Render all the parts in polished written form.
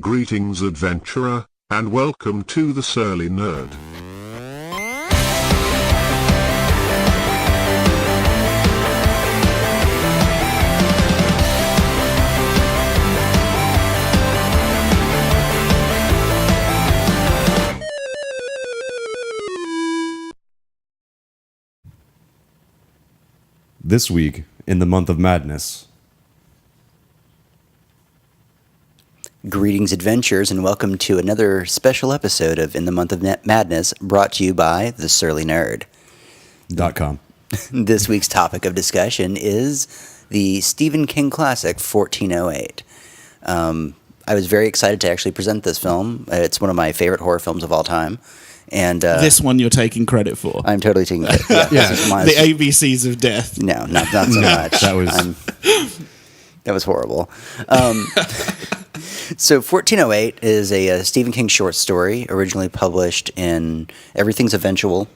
Greetings adventurer, and welcome to the Surly Nerd. This week, in the month of madness. Greetings, adventurers, and welcome to another special episode of In the Month of Madness, brought to you by The Surly Nerd. .com. This week's topic of discussion is the Stephen King classic, 1408. I was very excited to actually present this film. It's one of my favorite horror films of all time. And this one you're taking credit for. I'm totally taking it. Yeah, Yeah. The ABCs of death. No, not so much. That was horrible. So 1408 is a Stephen King short story, originally published in Everything's Eventual,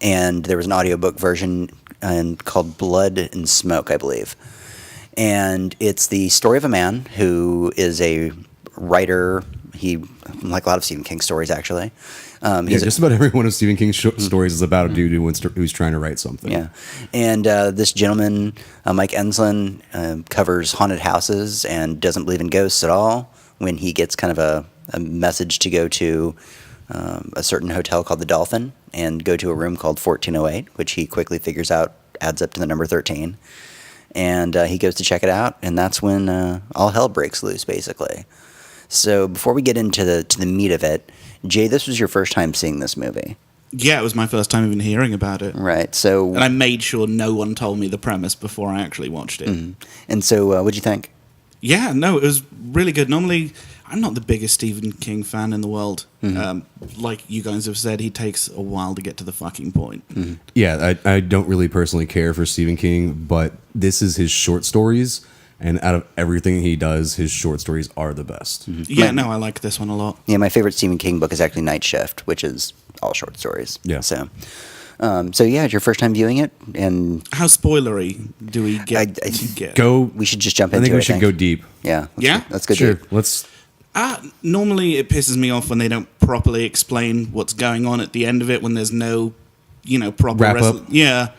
and there was an audiobook version called Blood and Smoke, I believe. And it's the story of a man who is a writer. Like a lot of Stephen King stories, actually. Just about every one of Stephen King's stories is about a dude who's trying to write something. Yeah, and this gentleman, Mike Enslin, covers haunted houses and doesn't believe in ghosts at all. When he gets kind of a message to go to a certain hotel called the Dolphin and go to a room called 1408, which he quickly figures out adds up to the number 13. And he goes to check it out, and that's when all hell breaks loose, basically. So before we get into the meat of it, Jay, this was your first time seeing this movie. Yeah, it was my first time even hearing about it. Right, so... And I made sure no one told me the premise before I actually watched it. Mm-hmm. And so, what'd you think? Yeah, no, it was really good. Normally, I'm not the biggest Stephen King fan in the world. Mm-hmm. Like you guys have said, he takes a while to get to the fucking point. Mm-hmm. Yeah, I don't really personally care for Stephen King, but this is his short stories, and out of everything he does, his short stories are the best. Mm-hmm. Yeah, no, I like this one a lot. Yeah, my favorite Stephen King book is actually Night Shift, which is all short stories. Yeah. So yeah, it's your first time viewing it, and How spoilery do we get? we should just jump into it. I think we should go deep. Yeah. Yeah? Let's go Sure, deep. let's... Normally, it pisses me off when they don't properly explain what's going on at the end of it, when there's no, proper... Wrap up? Yeah.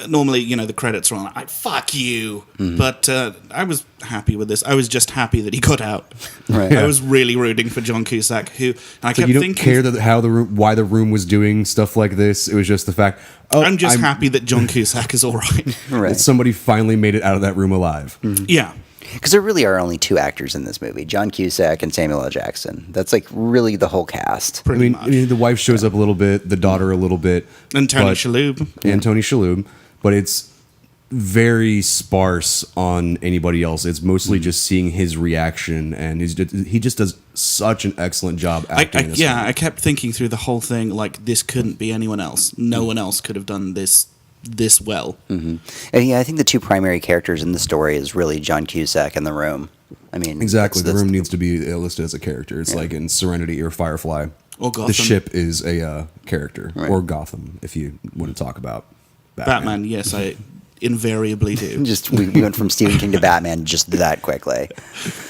Normally, the credits are on. Like, fuck you. Mm-hmm. But I was happy with this. I was just happy that he got out. Right. I was really rooting for John Cusack, who... And I So kept you don't thinking... care why the room was doing stuff like this? It was just the fact... I'm just happy that John Cusack is all right. Right. that somebody finally made it out of that room alive. Yeah. Because there really are only two actors in this movie, John Cusack and Samuel L. Jackson. That's like really the whole cast. Pretty much. I mean, the wife shows up a little bit, the daughter a little bit. And Tony but- Shalhoub. And Tony Shalhoub. But it's very sparse on anybody else. It's mostly just seeing his reaction, and he just does such an excellent job acting in this film. I kept thinking through the whole thing, like, this couldn't be anyone else. No one else could have done this well. Mm-hmm. And yeah, I think the two primary characters in the story is really John Cusack and The Room. I mean, Exactly. The room needs to be listed as a character. It's like in Serenity or Firefly. Or Gotham. The ship is a character. Right. Or Gotham, if you want to talk about Batman, yes, I invariably do. Just we went from Stephen King to Batman just that quickly.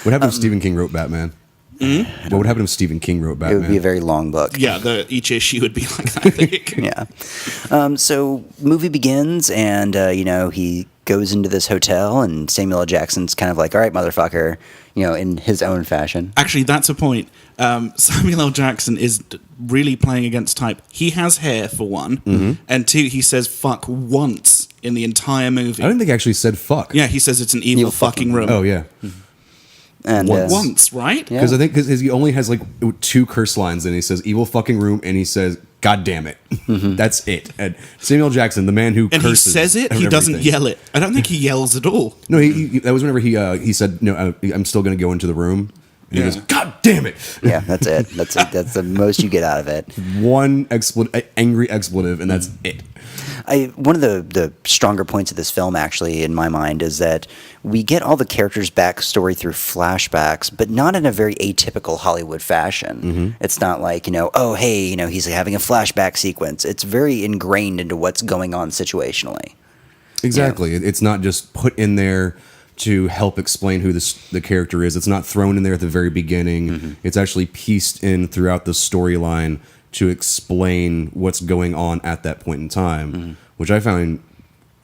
What happened if Stephen King wrote Batman? What would happen if Stephen King wrote It Batman? would be a very long book. Yeah, each issue would be like that, I think. Yeah. So movie begins, and he goes into this hotel, and Samuel L. Jackson's kind of like, "All right, motherfucker," in his own fashion. Actually, that's a point. Samuel L. Jackson is really playing against type. He has hair, for one, and two, he says fuck once in the entire movie. I don't think he actually said fuck. Yeah, he says it's an evil fucking room. Oh, yeah. And Once, right? Yeah. Because he only has like two curse lines, and he says "evil fucking room," and he says "God damn it." That's it. And Samuel L. Jackson, the man who And curses, he says it. and He doesn't everything. yell it. I don't think he yells at all. No, that was whenever he said, "No, I'm still going to go into the room." And he Yeah. goes, "God damn it!" Yeah, that's it. That's it. That's the most you get out of it. One angry expletive, and that's it. One of the stronger points of this film, actually, in my mind, is that we get all the characters' backstory through flashbacks, but not in a very atypical Hollywood fashion. It's not like, oh, hey, he's having a flashback sequence. It's very ingrained into what's going on situationally. Exactly. It's not just put in there to help explain who the character is. It's not thrown in there at the very beginning. It's actually pieced in throughout the storyline to explain what's going on at that point in time, which I found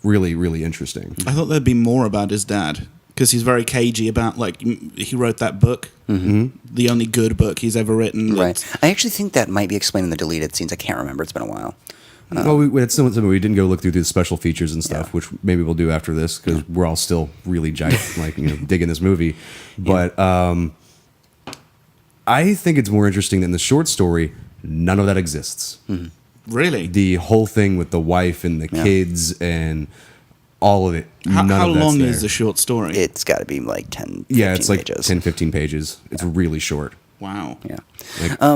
really, really interesting. I thought there'd be more about his dad because he's very cagey about, like, he wrote that book, the only good book he's ever written. Right. I actually think that might be explained in the deleted scenes. I can't remember. It's been a while. Well, it's something we didn't go look through the special features and stuff, which maybe we'll do after this because we're all still really digging this movie. But I think it's more interesting than the short story. None of that exists. Really? The whole thing with the wife and the kids and all of it. How of that's long there. is the short story? It's got to be like 10, 15 Yeah, it's like pages. 10, 15 pages. It's really short. Wow. Yeah.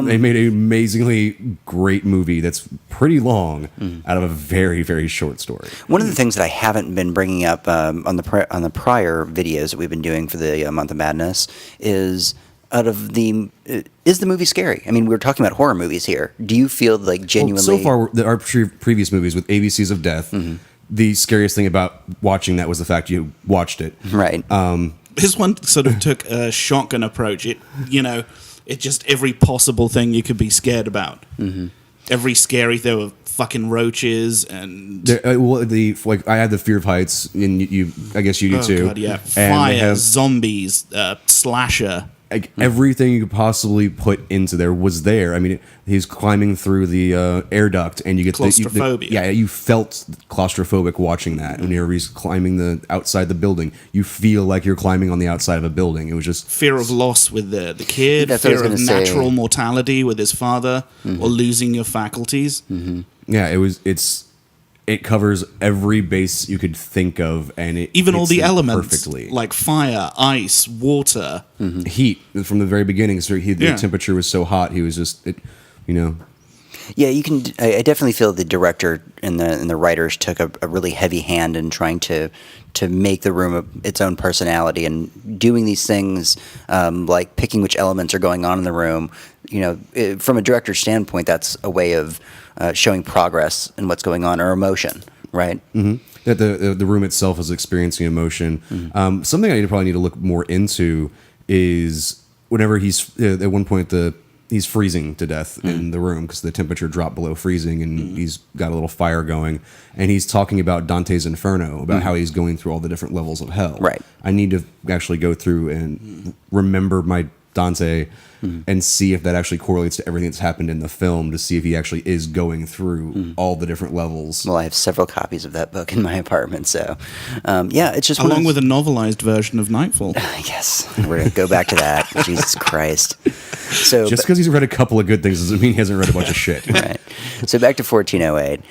They made an amazingly great movie that's pretty long out of a very, very short story. One of the things that I haven't been bringing up on the prior videos that we've been doing for the Month of Madness is is the movie scary? I mean, we're talking about horror movies here. Do you feel like genuinely? Well, so far, our previous movies with ABCs of Death, the scariest thing about watching that was the fact you watched it. Right. This one sort of took a shotgun approach. It just every possible thing you could be scared about. Every scary, there were fucking roaches and I had the fear of heights, and I guess you do too. God, yeah, And they fire, have, zombies, slasher. like, everything you could possibly put into there was there. I mean, he's climbing through the air duct, and you get Claustrophobia. you felt claustrophobic watching that. Whenever he's climbing outside the building, you feel like you're climbing on the outside of a building. It was just Fear of loss with the kid, That's what I fear was of gonna say. natural mortality with his father, or losing your faculties. yeah. It covers every base you could think of, and it Even all hits the it elements, perfectly. like fire, ice, water. Heat from the very beginning. So the Yeah. temperature was so hot. He was just Yeah, you can. I definitely feel the director and the writers took a really heavy hand in trying to make the room its own personality and doing these things like picking which elements are going on in the room. From a director's standpoint, that's a way of showing progress in what's going on or emotion, right? that the room itself is experiencing emotion. Something I probably need to look more into is whenever he's at one point he's freezing to death in the room because the temperature dropped below freezing, and he's got a little fire going, and he's talking about Dante's Inferno, about how he's going through all the different levels of hell. Right. I need to actually go through and remember my Dante and see if that actually correlates to everything that's happened in the film, to see if he actually is going through all the different levels. Well, I have several copies of that book in my apartment, so it's just Along with a novelized version of Nightfall. Yes, we're gonna go back to that. Jesus Christ! So Just because he's read a couple of good things doesn't mean he hasn't read a bunch of shit. right. So back to 1408.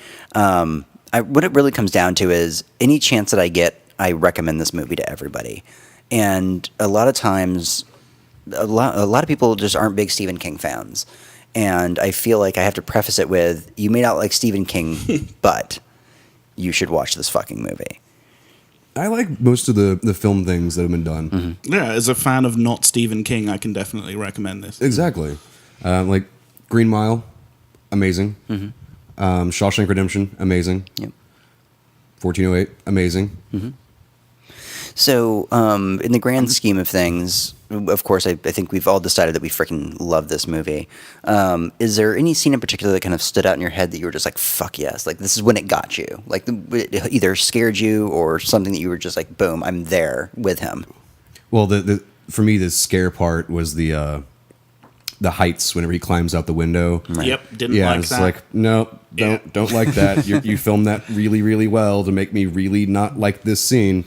What it really comes down to is any chance that I get, I recommend this movie to everybody. And a lot of times, a lot of people just aren't big Stephen King fans. And I feel like I have to preface it with, you may not like Stephen King, but you should watch this fucking movie. I like most of the film things that have been done. Yeah, as a fan of not Stephen King, I can definitely recommend this. Exactly. Like Green Mile, amazing. Shawshank Redemption, amazing. Yep. 1408, amazing. So, in the grand scheme of things, of course, I think we've all decided that we freaking love this movie. Is there any scene in particular that kind of stood out in your head that you were just like, fuck yes, like this is when it got you? Like it either scared you or something that you were just like, boom, I'm there with him. Well, for me, the scare part was the heights whenever he climbs out the window. Yep, didn't Yeah, like it's that. like, no, don't like that. You filmed that really, really well to make me really not like this scene.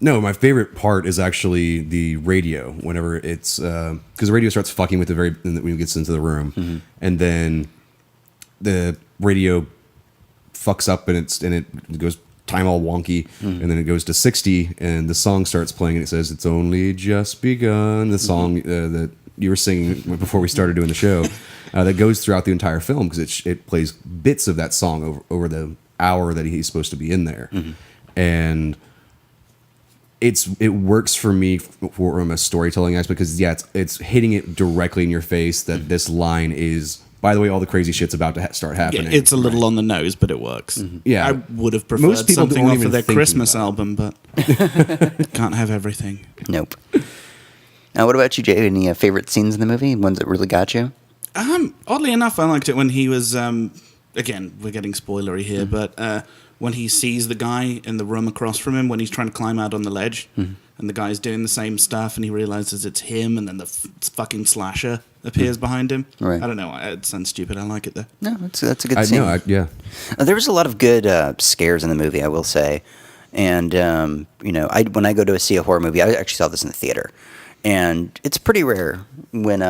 No, my favorite part is actually the radio. Whenever it's because the radio starts fucking with when he gets into the room, and then the radio fucks up and it goes time all wonky, and then it goes to 60, and the song starts playing, and it says "It's only just begun." The song that you were singing before we started doing the show, that goes throughout the entire film because it plays bits of that song over the hour that he's supposed to be in there, and it works for me from a storytelling aspect because it's hitting it directly in your face that this line is by the way, all the crazy shit's about to start happening. It's a little on the nose, but it works. Yeah. I would have preferred Most people something don't off of even their think Christmas about album, but can't have everything. Nope. Now, what about you, Jay? Any favorite scenes in the movie? Ones that really got you? Oddly enough, I liked it when he was. Again, we're getting spoilery here, but when he sees the guy in the room across from him when he's trying to climb out on the ledge, and the guy's doing the same stuff, and he realizes it's him, and then the fucking slasher appears behind him. Right. I don't know. It sounds stupid. I like it though. No, that's a good I scene. know. Yeah. There was a lot of good scares in the movie, I will say. And, when I go to see a horror movie, I actually saw this in the theater. And it's pretty rare when,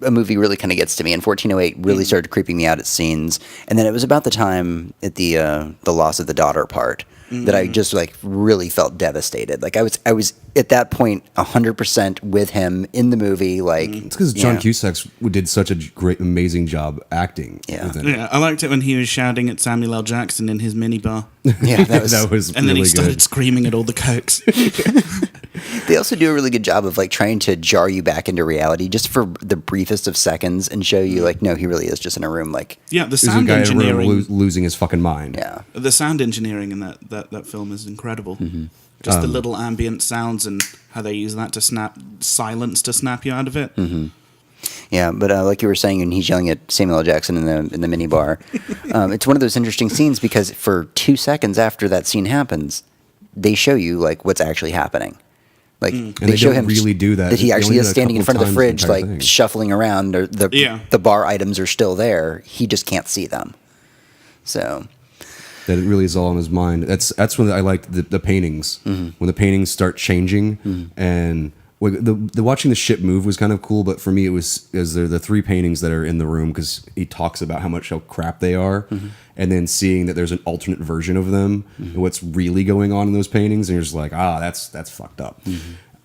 a movie really kind of gets to me. And 1408 really started creeping me out at scenes. And then it was about the time at the loss of the daughter part that I just really felt devastated. Like I was at that point 100% with him in the movie. Like It's because John Cusack did such a great, amazing job acting. Yeah. within it. Yeah, I liked it when he was shouting at Samuel L. Jackson in his minibar, Yeah, that was. that was and then he really started good. screaming at all the cokes. They also do a really good job of trying to jar you back into reality just for the briefest of seconds and show you no, he really is just in a room. Yeah, the There's a sound guy in a room engineering. losing his fucking mind. Yeah. The sound engineering in that film is incredible. Mm-hmm. Just the little ambient sounds and how they use that to snap you out of it. Mm-hmm. Yeah, but like you were saying, when he's yelling at Samuel L. Jackson in the minibar, it's one of those interesting scenes because for 2 seconds after that scene happens, they show you what's actually happening. And they show don't him really do that. That he They actually only is do it a standing in couple front of the times the fridge, entire thing. shuffling around, or the bar items are still there. He just can't see them. So That it really is all in his mind. That's when I liked the paintings. When the paintings start changing and the watching the ship move was kind of cool. But for me, it was the three paintings that are in the room because he talks about how crap they are, and then seeing that there's an alternate version of them and what's really going on in those paintings, and you're just like, that's fucked up.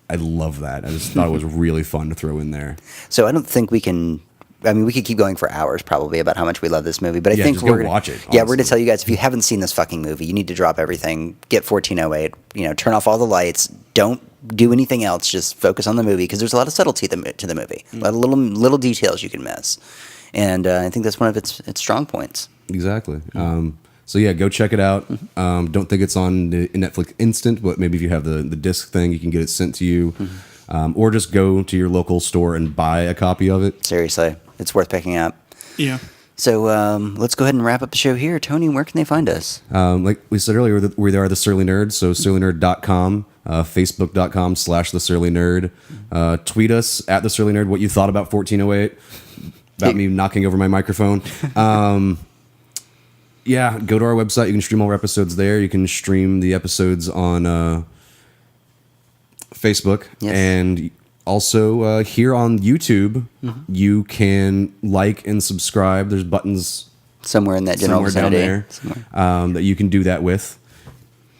I love that. I just thought it was really fun to throw in there. I don't think we can. I mean, we could keep going for hours probably about how much we love this movie, but I think just we're go gonna, watch it, Yeah, we're going honestly. to tell you guys if you haven't seen this fucking movie, you need to drop everything, get 1408, turn off all the lights, don't do anything else, just focus on the movie because there's a lot of subtlety to the movie, a lot of little details you can miss, and I think that's one of its strong points. Exactly. So yeah, go check it out. Don't think it's on the Netflix Instant, but maybe if you have the disc thing, you can get it sent to you, or just go to your local store and buy a copy of it. Seriously, it's worth picking up. Yeah. So let's go ahead and wrap up the show here. Tony, where can they find us? Like we said earlier, we are the Surly Nerds. So surlynerd.com, facebook.com/the Surly Nerd. Tweet us at the Surly Nerd what you thought about 1408, about me knocking over my microphone. Yeah, go to our website. You can stream all our episodes there. You can stream the episodes on Facebook. Yes. And also here on YouTube, you can like and subscribe. There's buttons Somewhere in that general somewhere down vicinity. there Somewhere. that you can do that with.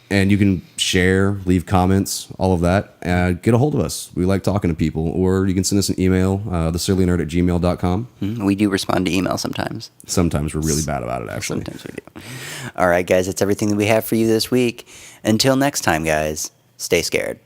And you can share, leave comments, all of that. Get a hold of us. We like talking to people. Or you can send us an email, thesurlynerd@gmail.com. We do respond to email sometimes. Sometimes we're really bad about it, actually. Sometimes we do. All right, guys, that's everything that we have for you this week. Until next time, guys, stay scared.